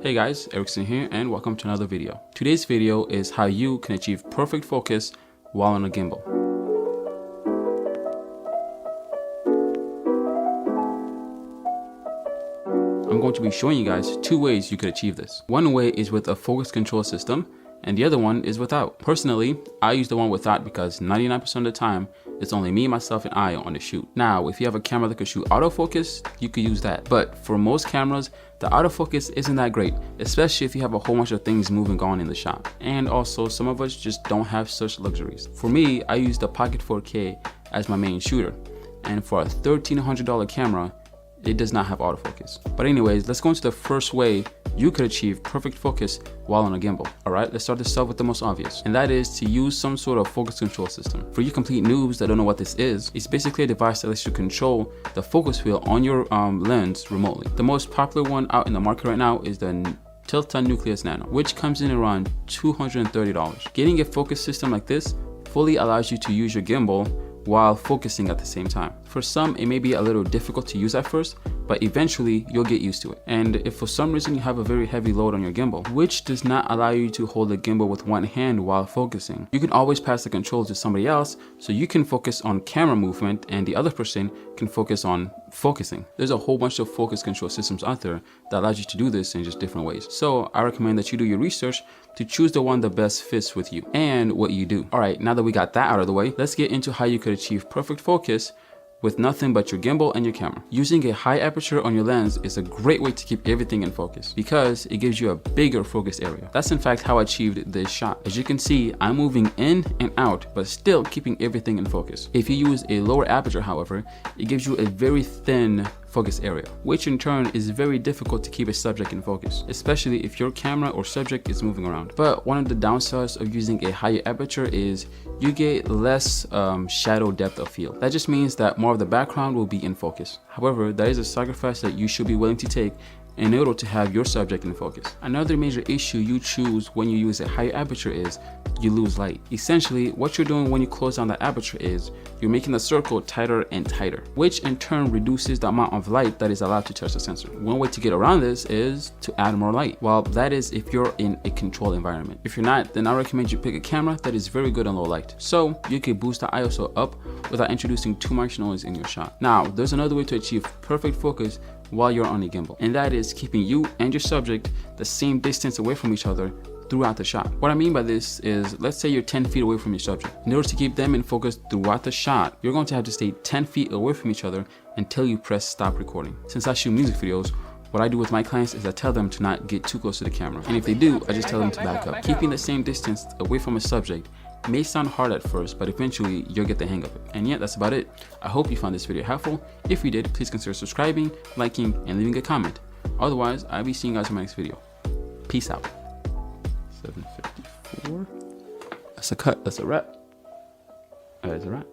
Hey guys, Erickson here and welcome to another video. Today's video is how you can achieve perfect focus while on a gimbal. I'm going to be showing you guys two ways you could achieve this. One way is with a focus control system and the other one is without. Personally, I use the one without because 99% of the time, it's only me, myself, and I on the shoot. Now, if you have a camera that can shoot autofocus, you could use that. But for most cameras, the autofocus isn't that great, especially if you have a whole bunch of things moving on in the shot. And also, some of us just don't have such luxuries. For me, I use the Pocket 4K as my main shooter. And for a $1,300 camera, it does not have autofocus. But anyways, let's go into the first way you could achieve perfect focus while on a gimbal. All right, let's start this off with the most obvious, and that is to use some sort of focus control system. For you complete noobs that don't know what this is, it's basically a device that lets you control the focus wheel on your lens remotely. The most popular one out in the market right now is the Tilt-A Nucleus Nano, which comes in around $230. Getting a focus system like this fully allows you to use your gimbal while focusing at the same time. For some, it may be a little difficult to use at first, but eventually you'll get used to it. And if for some reason you have a very heavy load on your gimbal, which does not allow you to hold the gimbal with one hand while focusing, you can always pass the control to somebody else so you can focus on camera movement and the other person can focus on focusing. There's a whole bunch of focus control systems out there that allows you to do this in just different ways. So I recommend that you do your research to choose the one that best fits with you and what you do. All right, now that we got that out of the way, let's get into how you could achieve perfect focus with nothing but your gimbal and your camera. Using a high aperture on your lens is a great way to keep everything in focus because it gives you a bigger focus area. That's in fact how I achieved this shot. As you can see, I'm moving in and out, but still keeping everything in focus. If you use a lower aperture, however, it gives you a very thin focus area, which in turn is very difficult to keep a subject in focus, especially if your camera or subject is moving around. But one of the downsides of using a higher aperture is you get less shadow depth of field. That just means that more of the background will be in focus. However, that is a sacrifice that you should be willing to take in order to have your subject in focus. Another major issue you choose when you use a higher aperture is you lose light. Essentially, what you're doing when you close down the aperture is you're making the circle tighter and tighter, which in turn reduces the amount of light that is allowed to touch the sensor. One way to get around this is to add more light. Well, that is if you're in a controlled environment. If you're not, then I recommend you pick a camera that is very good on low light. So you can boost the ISO up without introducing too much noise in your shot. Now, there's another way to achieve perfect focus while you're on a gimbal, and that is keeping you and your subject the same distance away from each other throughout the shot. What I mean by this is, let's say you're 10 feet away from your subject. In order to keep them in focus throughout the shot, you're going to have to stay 10 feet away from each other until you press stop recording. Since I shoot music videos, what I do with my clients is I tell them to not get too close to the camera. And if they do, I just tell them to back up. Keeping the same distance away from a subject may sound hard at first, but eventually you'll get the hang of it. And yeah, that's about it. I hope you found this video helpful. If you did, please consider subscribing, liking, and leaving a comment. Otherwise, I'll be seeing you guys in my next video. Peace out. 7:54. That's a cut. That's a wrap. That is a wrap.